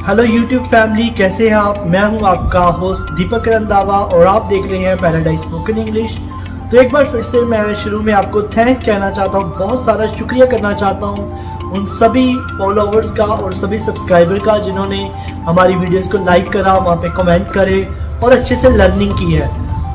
Hello YouTube family, कैसे हैं आप। मैं हूं आपका होस्ट दीपक रंधावा और आप देख रहे हैं पैराडाइज स्पोकन इंग्लिश। तो एक बार फिर से मैं शुरू में आपको थैंक्स कहना चाहता हूं, बहुत सारा शुक्रिया करना चाहता हूं उन सभी फॉलोअर्स का और सभी सब्सक्राइबर का जिन्होंने हमारी वीडियोस को लाइक करा, वहाँ पे कमेंट करे और अच्छे से लर्निंग की है।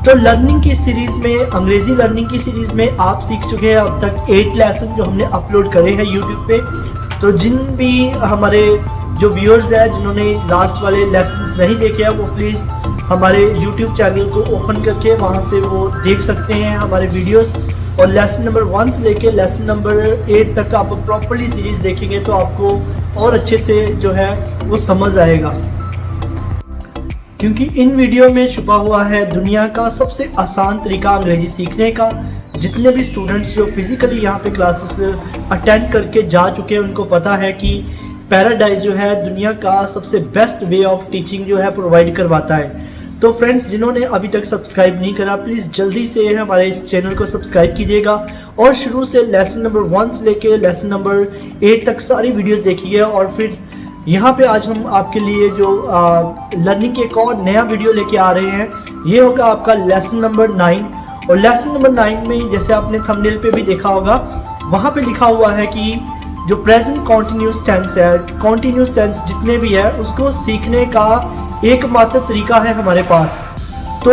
तो लर्निंग की सीरीज़ में, अंग्रेज़ी लर्निंग की सीरीज़ में आप सीख चुके हैं अब तक 8 लेसन जो हमने अपलोड करे हैं यूट्यूब पे। तो जिन भी हमारे जो व्यूअर्स हैं जिन्होंने लास्ट वाले लेसन्स नहीं देखे हैं, वो प्लीज़ हमारे यूट्यूब चैनल को ओपन करके वहाँ से वो देख सकते हैं हमारे वीडियोस। और लेसन नंबर 1 से लेके लेसन नंबर 8 तक आप प्रॉपर्ली सीरीज़ देखेंगे तो आपको और अच्छे से जो है वो समझ आएगा, क्योंकि इन वीडियो में छुपा हुआ है दुनिया का सबसे आसान तरीका अंग्रेजी सीखने का। जितने भी स्टूडेंट्स जो फिजिकली यहाँ पे क्लासेस अटेंड करके जा चुके हैं उनको पता है कि पैराडाइज जो है दुनिया का सबसे बेस्ट वे ऑफ टीचिंग जो है प्रोवाइड करवाता है। तो फ्रेंड्स, जिन्होंने अभी तक सब्सक्राइब नहीं करा, प्लीज़ जल्दी से हमारे इस चैनल को सब्सक्राइब कीजिएगा और शुरू से लेसन नंबर 1 से लेके लेसन नंबर 8 तक सारी वीडियोस देखिए। और फिर यहाँ पे आज हम आपके लिए जो लर्निंग के एक और नया वीडियो लेके आ रहे हैं, ये होगा आपका लेसन नंबर 9। और लेसन नंबर 9 में जैसे आपने थंबनेल पे भी देखा होगा, वहाँ पे लिखा हुआ है कि जो प्रेजेंट कॉन्टिन्यूस टेंस है, कॉन्टिन्यूस टेंस जितने भी है उसको सीखने का एकमात्र तरीका है हमारे पास। तो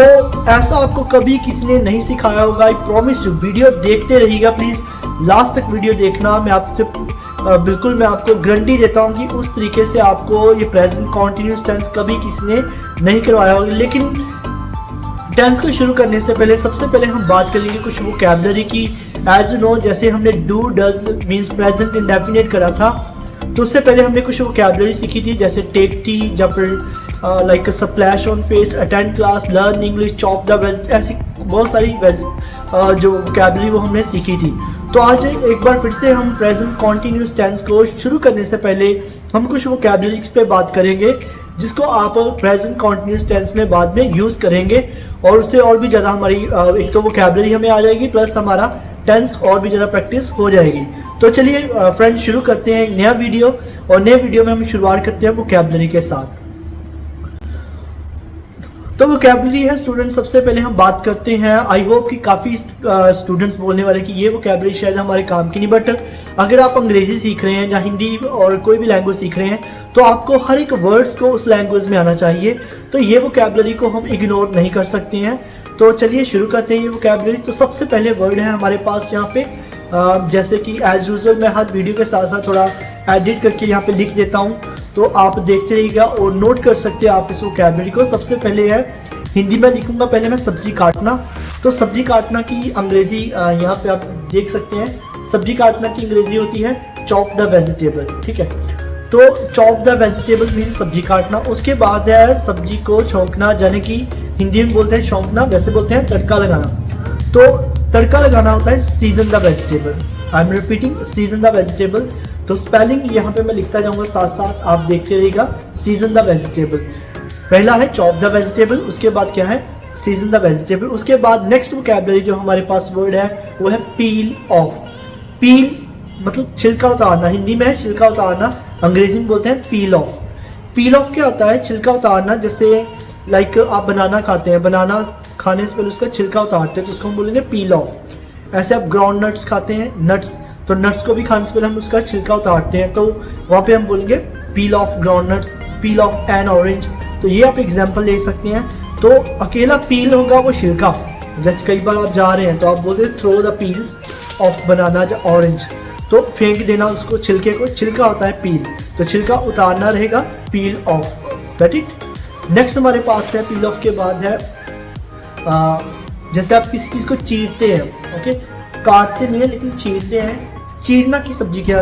ऐसा आपको कभी किसी ने नहीं सिखाया होगा। आई प्रॉमिस यू, वीडियो देखते रहिएगा प्लीज़, लास्ट तक वीडियो देखना। मैं आपसे बिल्कुल मैं आपको गारंटी देता हूँ कि उस तरीके से आपको ये प्रेजेंट कॉन्टिन्यूस टेंस कभी किसी ने नहीं करवाया होगा। लेकिन टेंस को शुरू करने से पहले सबसे पहले हम बात करेंगे कुछ वोकैबुलरी की। एज यू नो, जैसे हमने do does means present indefinite करा था, तो उससे पहले हमने कुछ वोकैबुलरी सीखी थी, जैसे टेक टी या फिर like splash on face, attend class, learn English, chop the ways, ऐसी बहुत सारी जो वोकैबुलरी वो हमने सीखी थी। तो आज एक बार फिर से हम प्रेजेंट कॉन्टिन्यूस टेंस को शुरू करने से पहले हम कुछ वोकैबुलरीज पे बात करेंगे जिसको आप प्रेजेंट कॉन्टिन्यूस टेंस में बाद में यूज़ करेंगे और उससे और भी ज़्यादा हमारी एक तो वोकैबुलरी हमें आ जाएगी, प्लस हमारा टेंस और भी ज़्यादा प्रैक्टिस हो जाएगी। तो चलिए फ्रेंड्स, शुरू करते हैं एक नया वीडियो। और नए वीडियो में हम शुरुआत करते हैं वोकैबुलरी के साथ। तो वोकैबुलरी है स्टूडेंट, सबसे पहले हम बात करते हैं। आई होप कि काफ़ी स्टूडेंट्स बोलने वाले कि ये वोकैबुलरी शायद हमारे काम की नहीं, बट अगर आप अंग्रेज़ी सीख रहे हैं या हिंदी और कोई भी लैंग्वेज सीख रहे हैं तो आपको हर एक वर्ड्स को उस लैंग्वेज में आना चाहिए। तो ये वोकैबुलरी को हम इग्नोर नहीं कर सकते हैं। तो चलिए शुरू करते हैं ये वोकैबुलरी। तो सबसे पहले वर्ड है हमारे पास यहाँ पे, जैसे कि एज यूजुअल मैं हर वीडियो के साथ साथ थोड़ा एडिट करके यहाँ पे लिख देता हूँ, तो आप देखते रहिएगा और नोट कर सकते हैं आप इस वोकैबुलरी को। सबसे पहले है हिंदी में लिखूंगा, पहले मैं सब्जी काटना। तो सब्जी काटना की अंग्रेजी यहाँ पे आप देख सकते हैं, सब्जी काटना की अंग्रेजी होती है चॉप द वेजिटेबल। ठीक है, तो चॉप द वेजिटेबल मीन सब्जी काटना। उसके बाद है सब्जी को छौंकना, यानी कि हिंदी में बोलते हैं छौंकना, वैसे बोलते हैं तड़का लगाना। तो तड़का लगाना होता है season the vegetable. I am repeating, season the vegetable. तो स्पेलिंग यहाँ पे मैं लिखता जाऊंगा साथ साथ, आप देखते रहिएगा। सीजन द वेजिटेबल, पहला है चॉप द वेजिटेबल, उसके बाद क्या है सीजन द वेजिटेबल। उसके बाद नेक्स्ट वोकैबुलरी जो हमारे पास वर्ड है वो है पील ऑफ। पील मतलब छिलका उतारना, हिंदी में है छिलका उतारना, अंग्रेजी में बोलते हैं पील ऑफ। पील ऑफ क्या होता है? छिलका उतारना। जैसे लाइक आप बनाना खाते हैं, बनाना खाने से पहले उसका छिलका उतारते हैं तो उसको हम बोलेंगे पील ऑफ। ऐसे आप ग्राउंड नट्स खाते हैं, नट्स, तो नट्स को भी खाने से पहले हम उसका छिलका उतारते हैं, तो वहाँ पे हम बोलेंगे पील of ground nuts, peel of N orange. तो ये आप एग्जाम्पल ले सकते हैं। तो अकेला पील होगा वो छिलका, जैसे कई बार आप जा रहे हैं तो आप बोलते हैं throw the peels of banana the orange, तो फेंक देना उसको छिलके को, छिलका होता है पील। तो छिलका उतारना रहेगा पील ऑफ। That it. नेक्स्ट हमारे पास है पील ऑफ के बाद है जैसे आप किसी चीज़ को चीरते हैं, ओके, काटते नहीं है लेकिन चीरते हैं। चीरना की सब्जी क्या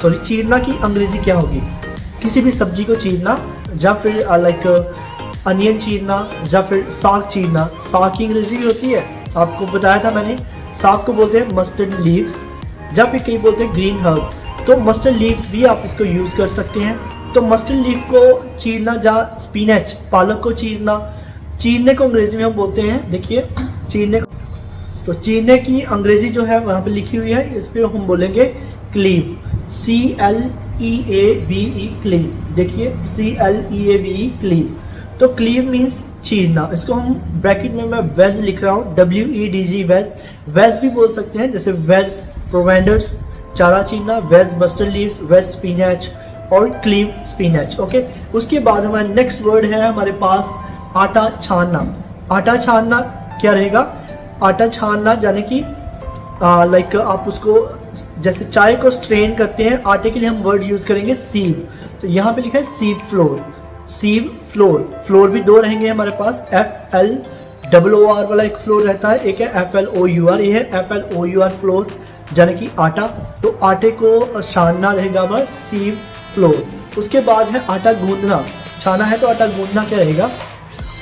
चीरना की अंग्रेजी क्या होगी? किसी भी सब्जी को चीरना, या फिर लाइक अनियन चीरना, या फिर साग चीरना। साग की अंग्रेजी होती है, आपको बताया था मैंने, साग को बोलते हैं मस्टर्ड लीव्स, या फिर कई बोलते हैं ग्रीन हर्ब। तो मस्टर्ड लीव्स भी आप इसको यूज़ कर सकते हैं। तो मस्टर्ड लीफ को चीरना, जहाँ स्पिनच पालक को चीरना, चीरने को अंग्रेजी में हम बोलते हैं, देखिए चीरने को, तो चीरने की अंग्रेजी जो है वहाँ पे लिखी हुई है, इस पर हम बोलेंगे क्लीव, CLEAV। CLEAVE क्लीव, देखिए CLEAVE क्लीव। तो क्लीव मीन्स चीरना, इसको हम ब्रैकेट में मैं वेज लिख रहा हूँ, WEDG वेज। वेज भी बोल सकते हैं, जैसे वेज प्रोवेंडर्स चारा चीरना, wedge mustard leaves, wedge spinach और क्लीव स्पिनच। ओके, उसके बाद हमारा नेक्स्ट वर्ड है हमारे पास आटा छानना। आटा छानना क्या रहेगा? आटा छानना यानी कि लाइक आप उसको जैसे चाय को स्ट्रेन करते हैं, आटे के लिए हम वर्ड यूज करेंगे सीव। तो यहाँ पे लिखा है सीव फ्लोर, सीव फ्लोर। फ्लोर भी दो रहेंगे हमारे पास, FLOOR वाला एक फ्लोर रहता है, एक है FLOUR, ये है FLOUR फ्लोर यानी कि आटा। तो आटे को छानना रहेगा हमारा सीव फ्लोर। उसके बाद है आटा गूंदना, छाना है तो आटा गूंदना क्या रहेगा?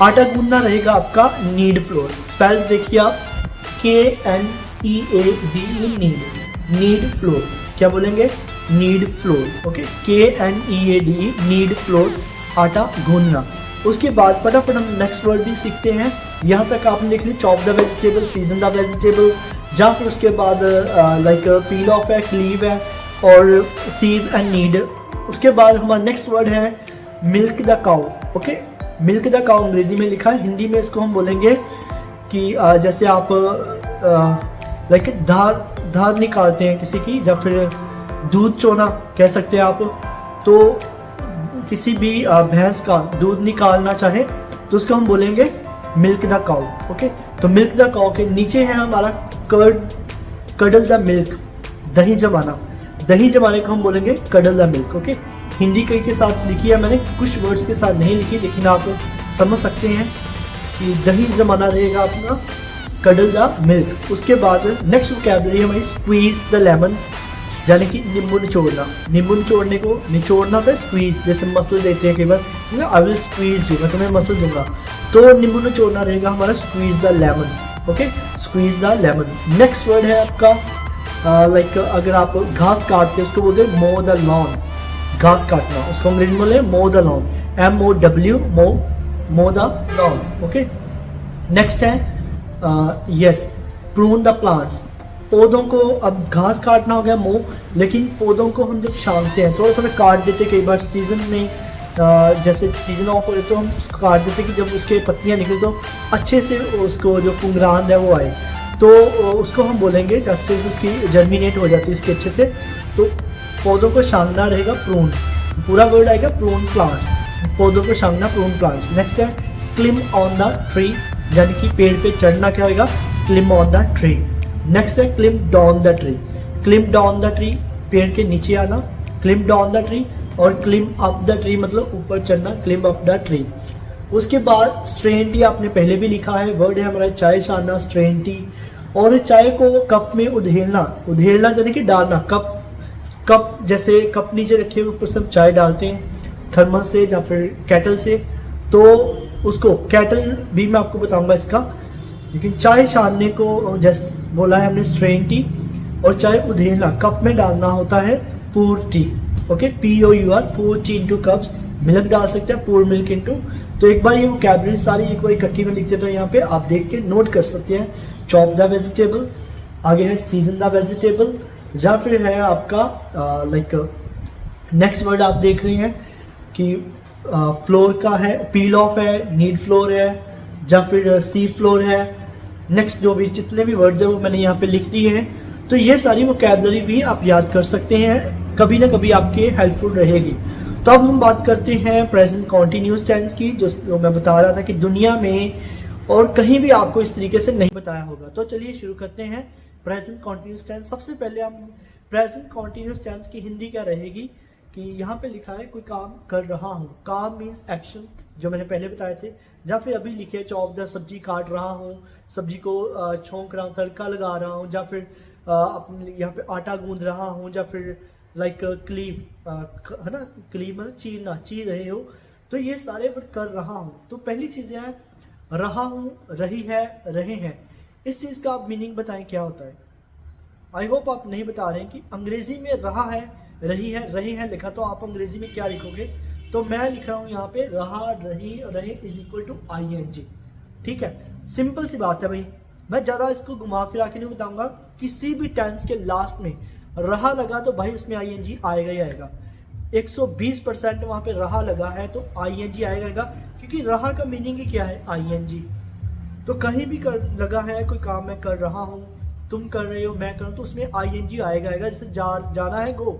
आटा गूंदना रहेगा आपका नीड फ्लोर। स्पेल्स देखिए आप, KNEADE नीड, नीड फ्लोर। क्या बोलेंगे? Need floor. Okay, KNEADE need floor, आटा गूंदना। उसके बाद फटाफट हम नेक्स्ट वर्ड भी सीखते हैं। यहाँ तक आपने लिख ली chop the vegetable, season the vegetable, या फिर उसके बाद लाइक पील ऑफ है, क्लीव है और सीव एंड नीड। उसके बाद हमारा नेक्स्ट वर्ड है milk the cow. Okay, milk the cow अंग्रेजी में लिखा है, हिंदी में इसको हम बोलेंगे कि जैसे आप लाइक धार निकालते हैं किसी की, या फिर दूध चोना कह सकते हैं आप। तो किसी भी भैंस का दूध निकालना चाहे तो उसको हम बोलेंगे मिल्क द काउ। ओके, तो मिल्क द काउ के नीचे है हमारा कडल द मिल्क, दही जमाना। दही जमाने को हम बोलेंगे cuddle the milk. Okay, Hindi कई के साथ लिखी है मैंने, कुछ वर्ड्स के साथ नहीं लिखी, लेकिन आप समझ सकते हैं कि दही जमाना रहेगा अपना कडल द मिल्क। उसके बाद नेक्स्ट वोकैबुलरी हमारी स्क्वीज द लेमन, यानी कि नींबू निचोड़ना। नींबू निचोड़ने को निचोड़ना था स्क्वीज, जैसे मसल देते हैं कई बार, आई विल स्क्वीज यू, मैं तुम्हें मसल दूंगा। तो नींबू निचोड़ना रहेगा हमारा squeeze the lemon. Okay, squeeze the lemon. Next word है आपका लाइक अगर आप घास काटते हैं उसको बोलते हैं मो द लॉन, घास काटना, उसको अंग्रेजी बोले मो द लॉन, MOW, मो द लॉन। ओके, नेक्स्ट है यस प्रून द प्लांट्स। पौधों को, अब घास काटना हो गया मो, लेकिन पौधों को हम जब छानते हैं थोड़ा थोड़ा काट देते, कई बार सीजन में जैसे सीजन ऑफ हो जाए तो हम उसको काट देते कि जब उसके पत्तियां निकले तो अच्छे से उसको जो पुंगरान है वो आए, तो उसको हम बोलेंगे जैसे उसकी जर्मिनेट हो जाती है उसके अच्छे से। तो पौधों को छानना रहेगा प्रून, पूरा वर्ड आएगा प्रून प्लांट्स, पौधों को छानना प्रून प्लांट्स। नेक्स्ट है क्लिम ऑन द ट्री, यानी कि पेड़ पे चढ़ना क्या होगा? Climb on the tree. Next है climb down the tree, climb down the tree पेड़ के नीचे आना, क्लिम डाउन द ट्री, और क्लिम अप द ट्री मतलब ऊपर चढ़ना, क्लिम अप द ट्री। उसके बाद स्ट्रेन टी आपने पहले भी लिखा है, वर्ड है हमारा चाय छानना, स्ट्रेन टी। और चाय को कप में उधेलना, उधेलना यानी कि डालना, कप जैसे कप नीचे रखे हुए ऊपर से हम चाय डालते हैं थर्मस से या फिर कैटल से, तो उसको कैटल भी मैं आपको बताऊंगा इसका। लेकिन चाय छानने को जैसे बोला है हमने स्ट्रेन टी, और चाय उधेलना कप में डालना होता है पूर टी। ओके, POUR, पूर टी इनटू कप्स, मिल्क डाल सकते हैं पूर मिल्क इनटू। तो एक बार ये वोकैबुलरी सारी एक बार इकट्ठी में लिख देते हो, यहाँ पे आप देख के नोट कर सकते हैं। चॉप द वेजिटेबल, आगे है सीजन द वेजिटेबल, या फिर है आपका लाइक नेक्स्ट वर्ड आप देख रहे हैं कि फ्लोर का है, पील ऑफ है, नीड फ्लोर है, या फिर सी फ्लोर है। नेक्स्ट जो भी जितने भी वर्ड्स हैं वो मैंने यहाँ पे लिख दिए हैं। तो ये सारी वोकैबुलरी भी आप याद कर सकते हैं, कभी ना कभी आपके हेल्पफुल रहेगी। तो अब हम बात करते हैं प्रेजेंट कॉन्टिन्यूस टेंस की, जो मैं बता रहा था कि दुनिया में और कहीं भी आपको इस तरीके से नहीं बताया होगा। तो चलिए शुरू करते हैं प्रेजेंट कॉन्टिन्यूस टेंस। सबसे पहले हम प्रेजेंट कॉन्टिन्यूस टेंस की हिंदी क्या रहेगी कि यहाँ पे लिखा है कोई काम कर रहा हूँ, काम मीन्स एक्शन, जो मैंने पहले बताए थे। या फिर अभी लिखे चॉप द, सब्जी काट रहा हूँ, सब्जी को छौंक रहा हूँ, तड़का लगा रहा हूँ, या फिर अपने यहाँ पे आटा गूंद रहा हूँ, या फिर लाइक क्लीव है ना, क्लीव मतलब चीरना, चीर रहे हो। तो ये सारे वर्ड कर रहा हूँ। तो पहली चीज़ें हैं रहा हूँ, रही है, रहे हैं। इस चीज़ का आप मीनिंग बताएं क्या होता है। आई होप आप नहीं बता रहे हैं कि अंग्रेजी में रहा है, रही है, रहे हैं लिखा, तो आप अंग्रेजी में क्या लिखोगे? तो मैं लिख रहा हूँ यहाँ पे रहा, रही, रहे इज इक्वल टू ING। ठीक है, सिंपल सी बात है भाई, मैं ज़्यादा इसको घुमा फिरा के नहीं बताऊंगा। किसी भी टेंस के लास्ट में रहा लगा तो भाई उसमें ING आएगा ही आएगा। 120% वहां पे रहा लगा है तो आईएनजी आएगा, क्योंकि रहा का मीनिंग ही क्या है, आईएनजी। तो कहीं भी कर लगा है कोई काम मैं कर रहा हूँ, तुम कर रहे हो, मैं कर रहा हूँ, तो उसमें आईएनजी आएगा। जैसे जाना है गो,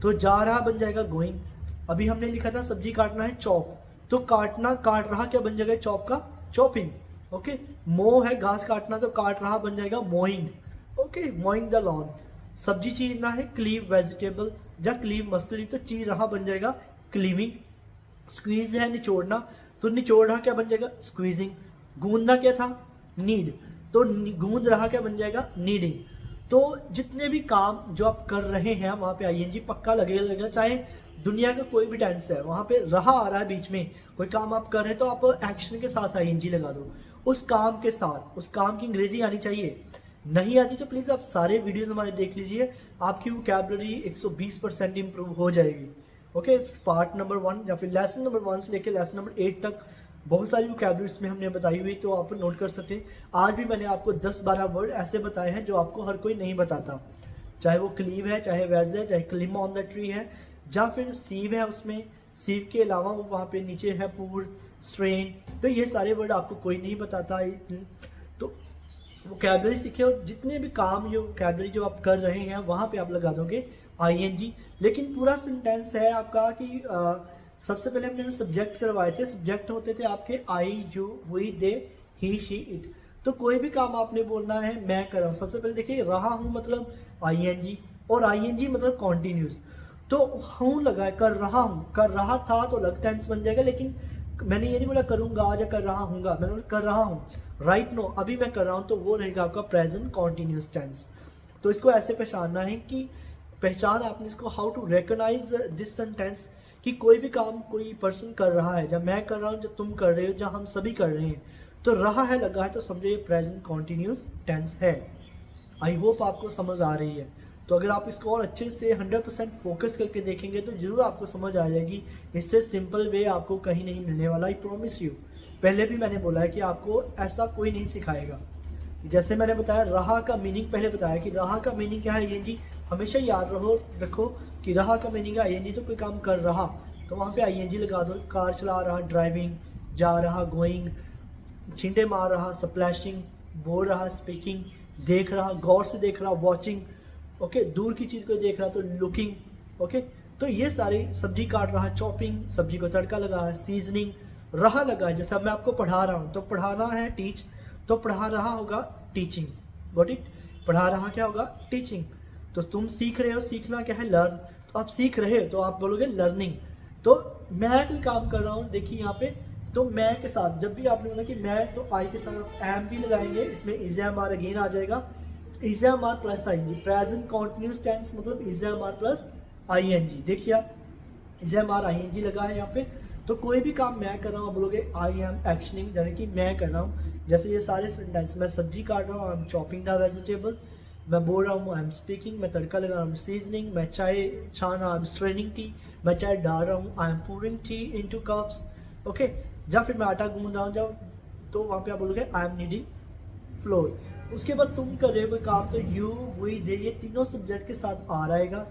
तो जा रहा बन जाएगा गोइंग। अभी हमने लिखा था सब्जी काटना है चॉप, तो काटना काट रहा क्या बन जाएगा चॉप का, चॉपिंग। ओके, मो है घास काटना, तो काट रहा बन जाएगा moving. Okay, moving the lawn. सब्जी चीरना है क्लीव वेजिटेबल, या क्लीव मस्टर्ड, तो चीर रहा बन जाएगा क्लीविंग। स्क्वीज है निचोड़ना, तो निचोड़ रहा क्या बन जाएगा, स्क्वीजिंग। गूंदना क्या था, नीड, तो गूंद रहा क्या बन जाएगा, नीडिंग। तो जितने भी काम जो आप कर रहे हैं वहां पे आईएनजी पक्का लगेगा, चाहे दुनिया का कोई भी टेंस है, वहां पे रहा आ रहा है बीच में, कोई काम आप कर रहे हैं तो आप एक्शन के साथ आईएनजी लगा दो, उस काम के साथ। उस काम की अंग्रेजी आनी चाहिए, नहीं आती तो प्लीज आप सारे वीडियोस हमारे देख लीजिए, आपकी वोकैबुलरी 120% इंप्रूव हो जाएगी। ओके, पार्ट नंबर 1 या फिर लेसन नंबर 1 से लेकर लेसन नंबर 8 तक बहुत सारी वोकैबुलरीज में हमने बताई हुई, तो आप नोट कर सकते हैं। आज भी मैंने आपको 10-12 वर्ड ऐसे बताए हैं जो आपको हर कोई नहीं बताता, चाहे वो क्लीव है, चाहे वेज है, चाहे क्लिम ऑन द ट्री है, या फिर सीव है, उसमें सीव के अलावा वहाँ पे नीचे है पूर, स्ट्रेन, तो ये सारे वर्ड आपको कोई नहीं बताता। तो वोकैबुलरी सीखे, और जितने भी काम जो वोकैबुलरी जो आप कर रहे हैं वहाँ पे आप लगा दोगे आईएनजी। लेकिन पूरा सेंटेंस है आपका कि सबसे पहले हमने सब्जेक्ट करवाए थे, सब्जेक्ट होते थे आपके I, you, we, they, he, she, it. तो कोई भी काम आपने बोलना है मैं कर रहा हूँ, सबसे पहले देखिए रहा हूँ मतलब आईएनजी, और आईएनजी मतलब कॉन्टिन्यूस। तो हूँ लगा है, कर रहा हूँ, कर रहा था तो अलग टेंस बन जाएगा, लेकिन मैंने ये नहीं बोला करूंगा या कर रहा हूँगा, मैंने बोला कर रहा हूँ, राइट नो, अभी मैं कर रहा हूँ, तो वो रहेगा आपका प्रेजेंट कॉन्टिन्यूस टेंस। तो इसको ऐसे पहचानना है कि पहचान आपने इसको, how to recognise this sentence, कि कोई भी काम कोई पर्सन कर रहा है, जब मैं कर रहा हूँ, जब तुम कर रहे हो, जब हम सभी कर रहे हैं, तो रहा है लगा है तो समझो ये प्रेजेंट कॉन्टिन्यूस टेंस है। आई होप आपको समझ आ रही है। तो अगर आप इसको और अच्छे से 100% फोकस करके देखेंगे तो जरूर आपको समझ आ जाएगी। इससे सिंपल वे आपको कहीं नहीं मिलने वाला, आई प्रॉमिस यू। पहले भी मैंने बोला है कि आपको ऐसा कोई नहीं सिखाएगा। जैसे मैंने बताया रहा का मीनिंग, पहले बताया कि रहा का मीनिंग क्या है, आईएनजी। हमेशा याद रखो कि रहा का मीनिंग है आईएनजी, तो कोई काम कर रहा तो वहाँ पे आईएनजी लगा दो। कार चला रहा, ड्राइविंग, जा रहा, गोइंग, छींटे मार रहा, स्प्लैशिंग, बोल रहा, स्पीकिंग, देख रहा, गौर से देख रहा, वॉचिंग, ओके, दूर की चीज को देख रहा तो लुकिंग। ओके, तो ये सारी, सब्जी काट रहा, चॉपिंग, सब्जी को तड़का लगा है, सीजनिंग, रहा लगा है। जैसे मैं आपको पढ़ा रहा हूँ तो पढ़ाना है टीच, तो पढ़ा रहा होगा टीचिंग, गॉट इट, पढ़ा रहा क्या होगा, टीचिंग। तो तुम सीख रहे हो, सीखना क्या है, लर्न, तो आप सीख रहे हो तो आप बोलोगे लर्निंग। तो मैं कोई काम कर रहा हूँ, देखिए यहाँ पे, तो मैं के साथ जब भी आपने बोला कि मैं, तो आई के साथ एम भी लगाएंगे, इसमें इज एम आर अगेन आ जाएगा, is am are plus ING, present continuous tense मतलब is am are plus ING. देखिए आप, इज एम आर आईएनजी लगा है यहाँ पे। तो कोई भी काम मैं कर रहा हूँ, आप बोलोगे आई एम एक्शनिंग, यानी कि मैं कर रहा हूँ। जैसे ये सारे सेंटेंस, मैं सब्जी काट रहा हूँ, I am chopping the vegetable, मैं बोल रहा हूँ आई एम स्पीकिंग, मैं तड़का लगा रहा हूँ सीजनिंग, मैं चाय छान रहा हूँ आई एम स्ट्रेनिंग टी, मैं चाय डाल रहा हूँ I am pouring T into cups. Okay, या फिर मैं आटा गूंद रहा हूँ जब, तो वहाँ पे आप बोलोगे आई एम नीडिंग फ्लोर। उसके बाद तुम कर रहे हो कोई काम, तो यू, वी, दे, ये तीनों सब्जेक्ट के साथ आ रहेगा।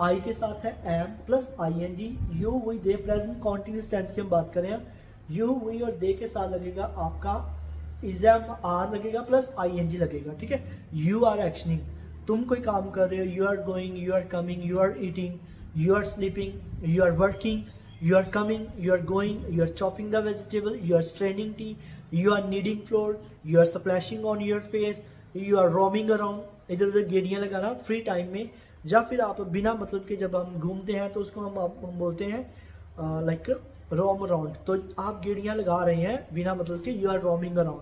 आई के साथ है am plus ING, you, we, they, present continuous tense की हम बात करें, यू, वी और दे के साथ लगेगा आपका इज एम आर लगेगा प्लस आईएनजी लगेगा। ठीक है, यू आर एक्शनिंग, तुम कोई काम कर रहे हो, you are going, you are coming, you are eating, you are sleeping, you are working, you are coming, you are going, you are chopping the vegetable, you are straining tea, you are kneading flour, you are splashing on your face, you are roaming around, इधर उधर गेड़ियाँ लगाना free time में। या फिर आप बिना मतलब के जब हम घूमते हैं तो उसको हम बोलते हैं लाइक रोम अराउंड, तो आप गेड़ियाँ लगा रहे हैं बिना मतलब के, यू आर रोमिंग अराउंड।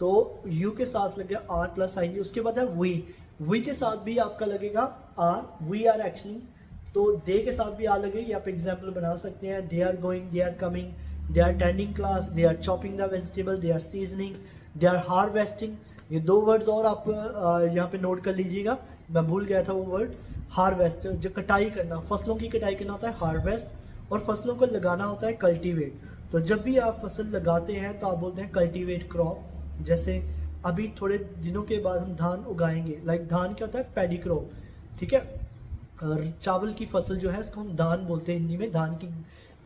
तो यू के साथ लगेगा आर प्लस आएंगे। उसके बाद है वी के साथ भी आपका लगेगा आर, वी आर एक्शनिंग, तो दे के साथ भी आ लगे, ये आप एग्जाम्पल बना सकते हैं, they are going, they are coming, they are attending class, they are chopping the vegetable, they are seasoning, they are harvesting. ये दो वर्ड्स और आप यहाँ पे नोट कर लीजिएगा, मैं भूल गया था वो वर्ड, हार्वेस्ट, जो कटाई करना, फसलों की कटाई करना होता है हार्वेस्ट, और फसलों को लगाना होता है कल्टीवेट। तो जब भी आप फसल लगाते हैं तो आप बोलते हैं कल्टीवेट क्रॉप। जैसे अभी थोड़े दिनों के बाद हम धान उगाएंगे, लाइक धान क्या होता है, पैडी क्रॉप। ठीक है, चावल की फसल जो है उसको हम धान बोलते हैं हिंदी में, धान की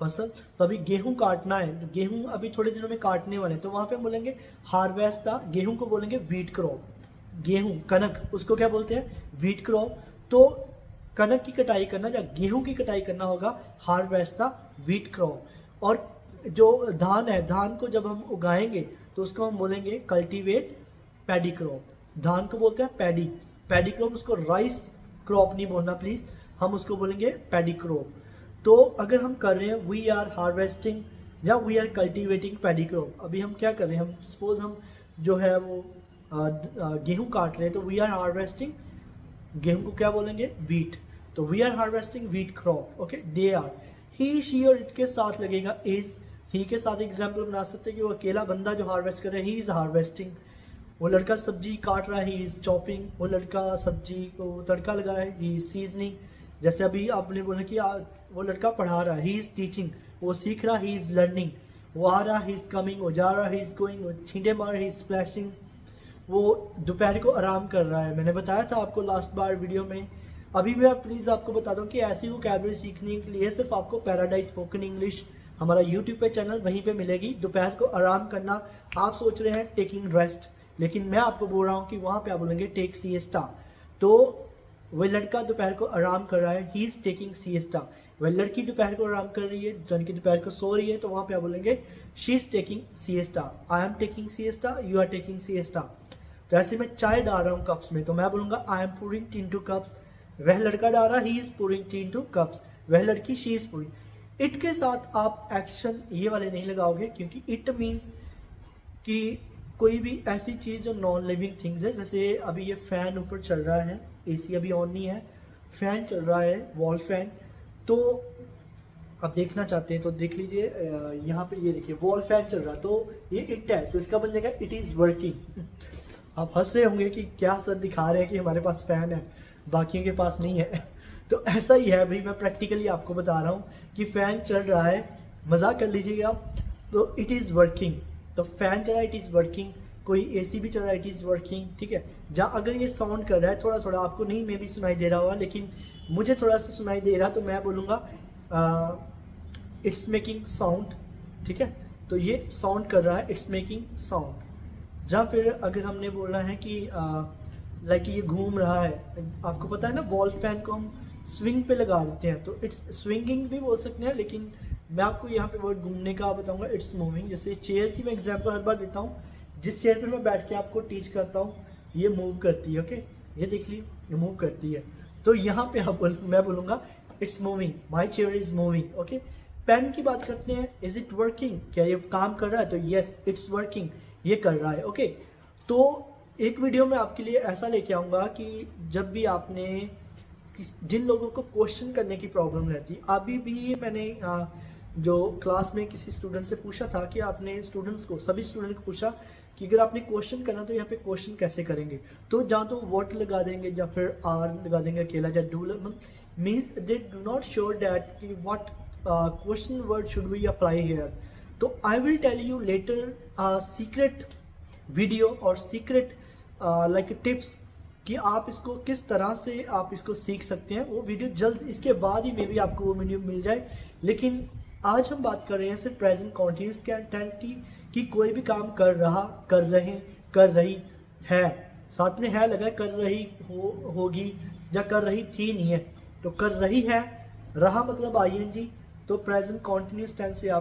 फसल। तो अभी गेहूं काटना है, तो गेहूं अभी थोड़े दिनों में काटने वाले हैं, तो वहां पे हम बोलेंगे हार्वेस्ट द, गेहूं को बोलेंगे व्हीट क्रॉप। गेहूं कनक, उसको क्या बोलते हैं, व्हीट क्रॉप। तो कनक की कटाई करना या गेहूं की कटाई करना होगा हार्वेस्ट द व्हीट क्रॉप। और जो धान है, धान को जब हम उगाएंगे तो उसको हम बोलेंगे कल्टीवेट पैडी क्रॉप। धान को बोलते हैं पैडी, पैडी क्रॉप। उसको राइस क्रॉप नहीं बोलना प्लीज, हम उसको बोलेंगे पैडी क्रॉप। तो अगर हम कर रहे हैं वी आर हार्वेस्टिंग या we are cultivating paddy crop, अभी हम क्या कर रहे हैं, हम सपोज हम जो है वो गेहूं काट रहे हैं, तो वी आर हार्वेस्टिंग, गेहूं को क्या बोलेंगे, व्हीट। तो we are harvesting wheat crop. Okay, they are, he she और इट के साथ लगेगा इज। ही के साथ एग्जाम्पल बना सकते हैं कि वो अकेला बंदा जो हार्वेस्ट कर रहा है, ही इज हार्वेस्टिंग। वो लड़का सब्जी काट रहा है, ही इज चॉपिंग। वो लड़का सब्जी को तड़का लगा है, ही इज सीजनिंग। जैसे अभी आपने बोला कि वो लड़का पढ़ा रहा है, ही इज टीचिंग। वो सीख रहा, ही इज लर्निंग। वो आ रहा, ही इज कमिंग। वो जा रहा, ही इज गोइंग। वो छींटे मार, ही इज स्प्लैशिंग। वो दोपहर को आराम कर रहा है, मैंने बताया था आपको लास्ट बार वीडियो में। अभी मैं प्लीज आपको बता दूं कि ऐसी वोकैबुलरी सीखने के लिए सिर्फ आपको पैराडाइज स्पोकन इंग्लिश हमारा यूट्यूब पे चैनल, वहीं पे मिलेगी। दोपहर को आराम करना, आप सोच रहे हैं टेकिंग रेस्ट, लेकिन मैं आपको बोल रहा हूँ कि वहां पे आप बोलेंगे टेक सिएस्टा। तो वह लड़का दोपहर को आराम कर रहा है, ही इज टेकिंग सिएस्टा। वह लड़की दोपहर को आराम कर रही है, जन की दोपहर को सो रही है, तो वहां पे आप बोलेंगे she is taking siesta. I am taking siesta, you are taking siesta. तो ऐसे मैं चाय डाल रहा हूँ कप्स में, तो मैं बोलूंगा I am pouring T into cups. वह लड़का डाल रहा, he is pouring T into cups. वह लड़की, शी इज pouring। इट के साथ आप एक्शन ये वाले नहीं लगाओगे, क्योंकि इट मीन्स कि कोई भी ऐसी चीज जो नॉन लिविंग थिंग्स है। जैसे अभी ये फैन ऊपर चल रहा है, एसी अभी ऑन नहीं है, फैन चल रहा है, वॉल फैन। तो आप देखना चाहते हैं तो देख लीजिए, यहाँ पे ये देखिए वॉल फैन चल रहा है, तो ये इट है, तो इसका बन जाएगा इट इज वर्किंग। आप हंस रहे होंगे कि क्या सर दिखा रहे हैं कि हमारे पास फैन है, बाकियों के पास नहीं है। तो ऐसा ही है भाई, मैं प्रैक्टिकली आपको बता रहा हूँ कि फैन चल रहा है, मजाक कर लीजिएगा। तो इट इज वर्किंग, तो फैन चल रहा है, इट इज वर्किंग। कोई एसी भी चल रहा है, इट इज वर्किंग। ठीक है, जहाँ अगर ये साउंड कर रहा है थोड़ा थोड़ा, आपको नहीं मे भी सुनाई दे रहा होगा, लेकिन मुझे थोड़ा सा सुनाई दे रहा, तो मैं बोलूँगा इट्स मेकिंग साउंड। ठीक है, तो ये साउंड कर रहा है, इट्स मेकिंग साउंड। जहाँ फिर अगर हमने बोलना है कि लाइक ये घूम रहा है, आपको पता है ना वॉल फैन को हम स्विंग पे लगा देते हैं, तो इट्स स्विंगिंग भी बोल सकते हैं, लेकिन मैं आपको यहाँ पे वर्ड घूमने का बताऊंगा, इट्स मूविंग। जैसे चेयर की मैं एग्जांपल हर बार देता हूँ, जिस चेयर पे मैं बैठ के आपको टीच करता हूँ ये मूव करती है। ओके, ये देख लीजिए, ये मूव करती है। तो यहाँ पे मैं बोलूँगा it's moving, my chair is moving. Okay, pen की बात करते हैं, इज इट वर्किंग, क्या ये काम कर रहा है, तो यस इट्स वर्किंग, ये कर रहा है। ओके, तो एक वीडियो में आपके लिए ऐसा लेके आऊँगा कि जब भी आपने जिन लोगों को क्वेश्चन करने की प्रॉब्लम रहती है, अभी भी मैंने जो क्लास में किसी स्टूडेंट से पूछा था कि आपने स्टूडेंट्स को, सभी स्टूडेंट को पूछा कि अगर आपने क्वेश्चन करना तो यहाँ पे क्वेश्चन कैसे करेंगे, तो जहाँ तो व्हाट लगा देंगे या फिर आर लगा देंगे अकेला, या do means they do not sure that कि what question word should we apply here. तो I will tell you later secret video और सीक्रेट लाइक टिप्स कि आप इसको किस तरह से आप इसको सीख सकते हैं। वो वीडियो जल्द, इसके बाद ही मे बी आपको वो वीडियो मिल जाए। लेकिन आज हम बात कर रहे हैं सिर्फ प्रेजेंट कॉन्टिन्यूस टेंस की, कि कोई भी काम कर रहा, कर रहे, कर रही है, साथ में है लगा, कर रही होगी या कर रही थी नहीं है, तो कर रही है, रहा मतलब आईएनजी, तो प्रेजेंट कॉन्टिन्यूस टेंस से आप